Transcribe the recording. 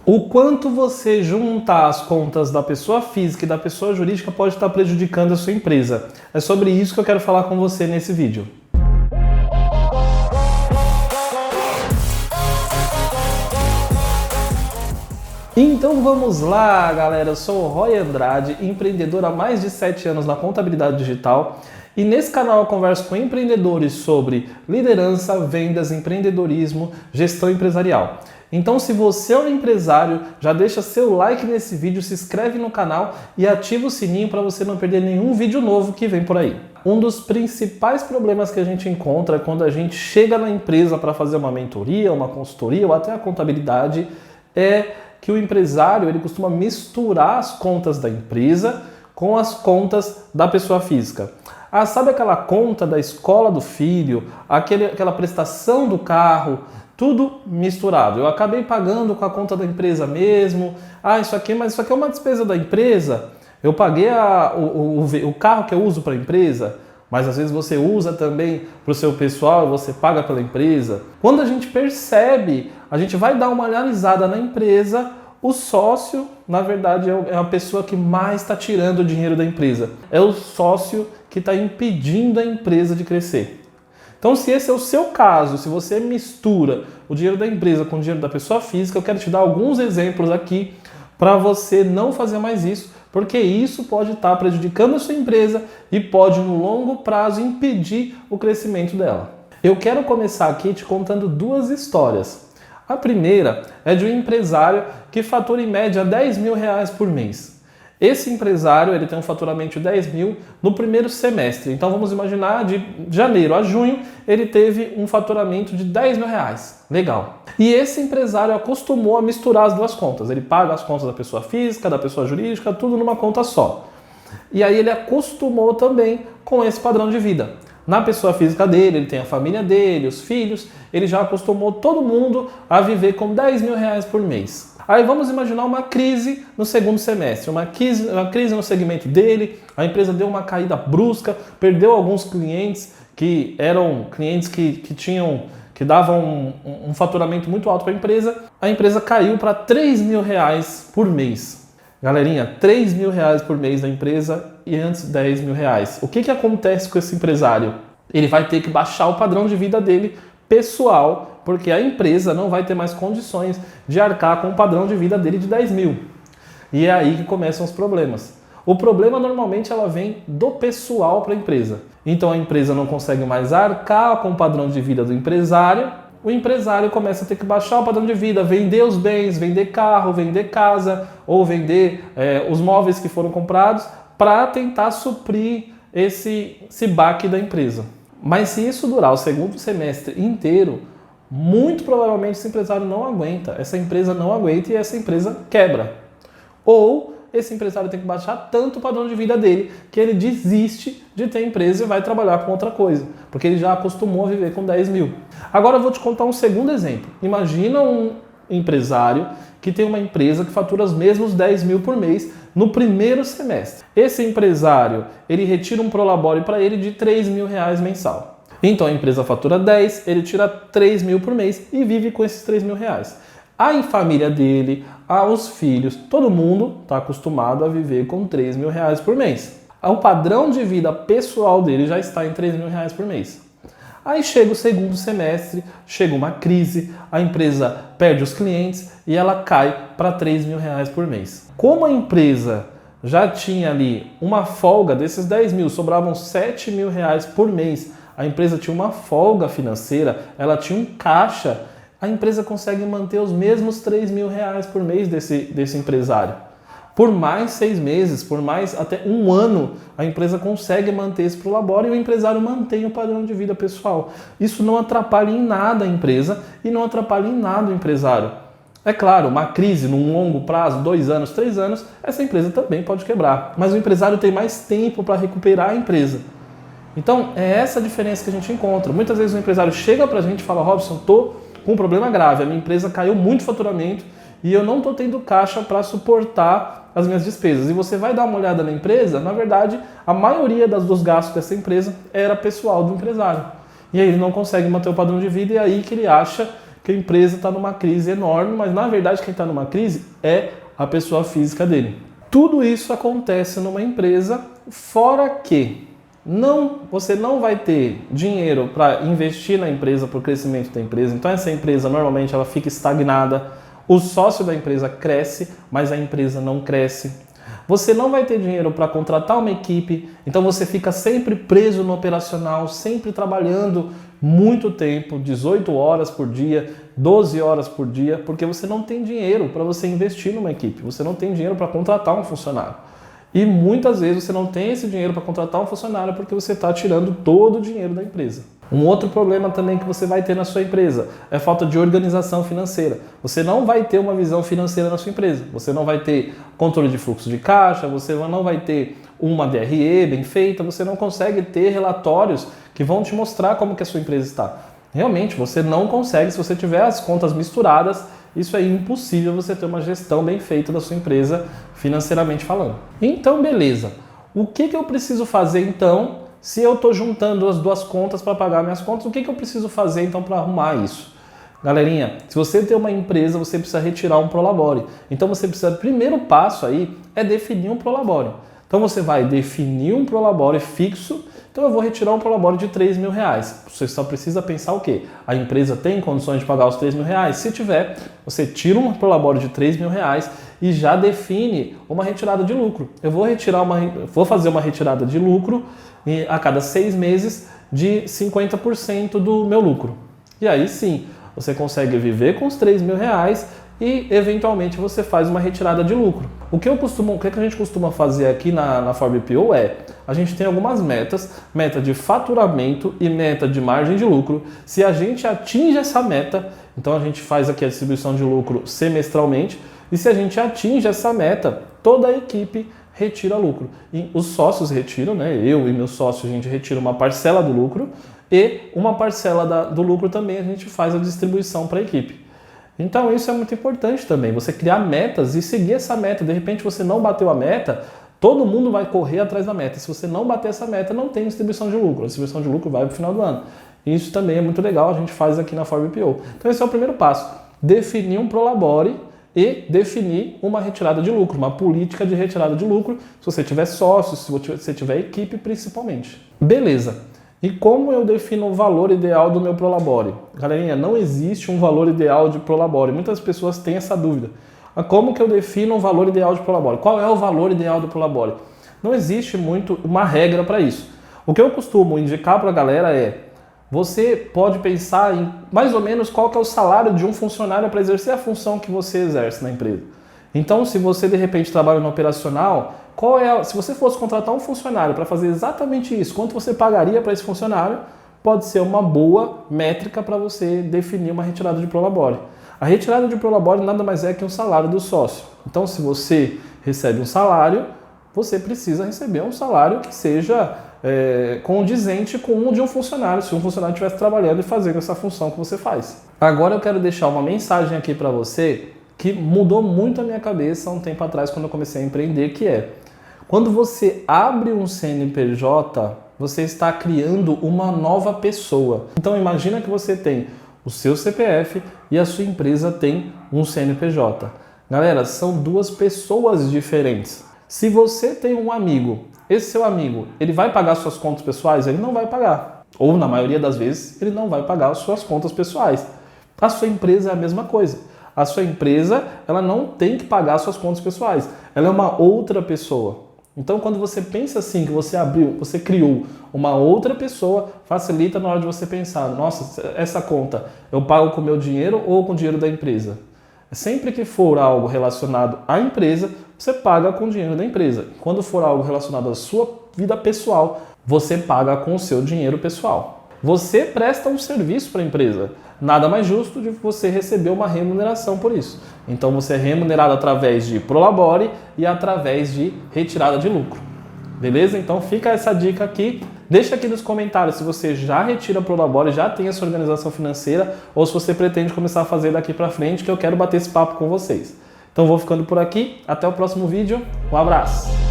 O quanto você juntar as contas da pessoa física e da pessoa jurídica pode estar prejudicando a sua empresa. É sobre isso que eu quero falar com você nesse vídeo. Então vamos lá, galera. Eu sou o Roy Andrade, empreendedor há mais de 7 anos na contabilidade digital. E nesse canal eu converso com empreendedores sobre liderança, vendas, empreendedorismo, gestão empresarial. Então, se você é um empresário, já deixa seu like nesse vídeo, se inscreve no canal e ativa o sininho para você não perder nenhum vídeo novo que vem por aí. Um dos principais problemas que a gente encontra quando a gente chega na empresa para fazer uma mentoria, uma consultoria ou até a contabilidade é que o empresário ele costuma misturar as contas da empresa com as contas da pessoa física. Ah, sabe aquela conta da escola do filho, aquela prestação do carro, tudo misturado. Eu acabei pagando com a conta da empresa mesmo. Mas isso aqui é uma despesa da empresa. Eu paguei o carro que eu uso para a empresa, mas às vezes você usa também para o seu pessoal e você paga pela empresa. Quando a gente percebe, a gente vai dar uma analisada na empresa, o sócio, na verdade, é a pessoa que mais está tirando o dinheiro da empresa. É o sócio que está impedindo a empresa de crescer. Então, se esse é o seu caso, se você mistura o dinheiro da empresa com o dinheiro da pessoa física, eu quero te dar alguns exemplos aqui para você não fazer mais isso, porque isso pode estar prejudicando a sua empresa e pode, no longo prazo, impedir o crescimento dela. Eu quero começar aqui te contando duas histórias. A primeira é de um empresário que fatura em média R$10.000 por mês. Esse empresário ele tem um faturamento de 10 mil no primeiro semestre. Então vamos imaginar de janeiro a junho ele teve um faturamento de R$10.000. Legal. E esse empresário acostumou a misturar as duas contas. Ele paga as contas da pessoa física, da pessoa jurídica, tudo numa conta só. E aí ele acostumou também com esse padrão de vida. Na pessoa física dele, ele tem a família dele, os filhos, ele já acostumou todo mundo a viver com R$10.000 por mês. Aí vamos imaginar uma crise no segundo semestre, uma crise no segmento dele, a empresa deu uma caída brusca, perdeu alguns clientes que eram clientes que davam um faturamento muito alto para a empresa caiu para R$3.000 por mês. Galerinha, R$3.000 por mês da empresa e antes R$10.000. O que acontece com esse empresário? Ele vai ter que baixar o padrão de vida dele pessoal, porque a empresa não vai ter mais condições de arcar com o padrão de vida dele de 10 mil. E é aí que começam os problemas. O problema normalmente ela vem do pessoal para a empresa. Então a empresa não consegue mais arcar com o padrão de vida do empresário. O empresário começa a ter que baixar o padrão de vida, vender os bens, vender carro, vender casa ou vender os móveis que foram comprados para tentar suprir esse baque da empresa. Mas se isso durar o segundo semestre inteiro, muito provavelmente esse empresário não aguenta, essa empresa não aguenta e essa empresa quebra. Ou esse empresário tem que baixar tanto o padrão de vida dele que ele desiste de ter empresa e vai trabalhar com outra coisa, porque ele já acostumou a viver com 10 mil. Agora eu vou te contar um segundo exemplo. Imagina um empresário que tem uma empresa que fatura os mesmos 10 mil por mês no primeiro semestre. Esse empresário, ele retira um prolabore para ele de R$3.000 mensal. Então a empresa fatura 10, ele tira 3 mil por mês e vive com esses R$3.000. A família dele, os filhos, todo mundo está acostumado a viver com R$3.000 por mês. O padrão de vida pessoal dele já está em R$3.000 por mês. Aí chega o segundo semestre, chega uma crise, a empresa perde os clientes e ela cai para R$3.000 por mês. Como a empresa já tinha ali uma folga desses 10 mil, sobravam R$7.000 por mês, a empresa tinha uma folga financeira, ela tinha um caixa, a empresa consegue manter os mesmos R$3.000 por mês desse empresário. Por mais 6 meses, por mais até 1 ano, a empresa consegue manter esse prolabore e o empresário mantém o padrão de vida pessoal. Isso não atrapalha em nada a empresa e não atrapalha em nada o empresário. É claro, uma crise num longo prazo, 2 anos, 3 anos, essa empresa também pode quebrar. Mas o empresário tem mais tempo para recuperar a empresa. Então, é essa a diferença que a gente encontra. Muitas vezes o empresário chega para a gente e fala: Robson, estou com um problema grave, a minha empresa caiu muito faturamento e eu não estou tendo caixa para suportar as minhas despesas. E você vai dar uma olhada na empresa, na verdade, a maioria dos gastos dessa empresa era pessoal do empresário. E aí ele não consegue manter o padrão de vida e é aí que ele acha porque a empresa está numa crise enorme, mas na verdade quem está numa crise é a pessoa física dele. Tudo isso acontece numa empresa, fora que você não vai ter dinheiro para investir na empresa, para o crescimento da empresa. Então essa empresa normalmente ela fica estagnada, o sócio da empresa cresce, mas a empresa não cresce. Você não vai ter dinheiro para contratar uma equipe, então você fica sempre preso no operacional, sempre trabalhando muito tempo, 18 horas por dia, 12 horas por dia, porque você não tem dinheiro para você investir numa equipe, você não tem dinheiro para contratar um funcionário. E muitas vezes você não tem esse dinheiro para contratar um funcionário porque você está tirando todo o dinheiro da empresa. Um outro problema também que você vai ter na sua empresa é a falta de organização financeira. Você não vai ter uma visão financeira na sua empresa. Você não vai ter controle de fluxo de caixa, você não vai ter uma DRE bem feita, você não consegue ter relatórios que vão te mostrar como que a sua empresa está. Realmente, você não consegue, se você tiver as contas misturadas, isso é impossível você ter uma gestão bem feita da sua empresa financeiramente falando. Então, beleza. O que eu preciso fazer então, se eu estou juntando as duas contas para pagar minhas contas, o que eu preciso fazer então para arrumar isso? Galerinha, se você tem uma empresa, você precisa retirar um Prolabore. Então você precisa, o primeiro passo aí é definir um Prolabore. Então você vai definir um Prolabore fixo. Então eu vou retirar um Prolabore de R$3.000. Você só precisa pensar o quê? A empresa tem condições de pagar os R$3.000? Se tiver, você tira um Prolabore de R$3.000 e já define uma retirada de lucro. Eu vou fazer uma retirada de lucro a cada 6 meses de 50% do meu lucro. E aí sim, você consegue viver com os R$3.000 e eventualmente você faz uma retirada de lucro. O que a gente costuma fazer aqui na ForBPO a gente tem algumas metas, meta de faturamento e meta de margem de lucro. Se a gente atinge essa meta, então a gente faz aqui a distribuição de lucro semestralmente, e se a gente atinge essa meta, toda a equipe retira lucro. E os sócios retiram, né? Eu e meus sócios, a gente retira uma parcela do lucro e uma parcela do lucro também a gente faz a distribuição para a equipe. Então isso é muito importante também, você criar metas e seguir essa meta. De repente você não bateu a meta, todo mundo vai correr atrás da meta. Se você não bater essa meta, não tem distribuição de lucro. A distribuição de lucro vai para o final do ano. E isso também é muito legal, a gente faz aqui na ForBPO. Então esse é o primeiro passo, definir um Prolabore e definir uma retirada de lucro, uma política de retirada de lucro, se você tiver sócios, se você tiver equipe principalmente. Beleza. E como eu defino o valor ideal do meu Prolabore? Galerinha, não existe um valor ideal de Prolabore. Muitas pessoas têm essa dúvida. Mas como que eu defino o valor ideal de Prolabore? Qual é o valor ideal do Prolabore? Não existe muito uma regra para isso. O que eu costumo indicar para a galera é, você pode pensar em mais ou menos qual que é o salário de um funcionário para exercer a função que você exerce na empresa. Então, se você de repente trabalha no operacional, se você fosse contratar um funcionário para fazer exatamente isso, quanto você pagaria para esse funcionário, pode ser uma boa métrica para você definir uma retirada de Prolabore. A retirada de Prolabore nada mais é que um salário do sócio. Então, se você recebe um salário, você precisa receber um salário que seja condizente com o de um funcionário, se um funcionário estivesse trabalhando e fazendo essa função que você faz. Agora eu quero deixar uma mensagem aqui para você que mudou muito a minha cabeça há um tempo atrás quando eu comecei a empreender, que é, quando você abre um CNPJ, você está criando uma nova pessoa. Então imagina que você tem o seu CPF e a sua empresa tem um CNPJ. Galera, são duas pessoas diferentes. Se você tem um amigo, esse seu amigo, ele vai pagar suas contas pessoais? Ele não vai pagar. Ou na maioria das vezes, ele não vai pagar as suas contas pessoais. A sua empresa é a mesma coisa. A sua empresa, ela não tem que pagar suas contas pessoais. Ela é uma outra pessoa. Então, quando você pensa assim, que você criou uma outra pessoa, facilita na hora de você pensar, nossa, essa conta eu pago com o meu dinheiro ou com o dinheiro da empresa? Sempre que for algo relacionado à empresa, você paga com o dinheiro da empresa. Quando for algo relacionado à sua vida pessoal, você paga com o seu dinheiro pessoal. Você presta um serviço para a empresa. Nada mais justo de você receber uma remuneração por isso. Então você é remunerado através de Prolabore e através de retirada de lucro. Beleza? Então fica essa dica aqui. Deixa aqui nos comentários se você já retira Prolabore, já tem essa organização financeira, ou se você pretende começar a fazer daqui para frente, que eu quero bater esse papo com vocês. Então vou ficando por aqui. Até o próximo vídeo. Um abraço!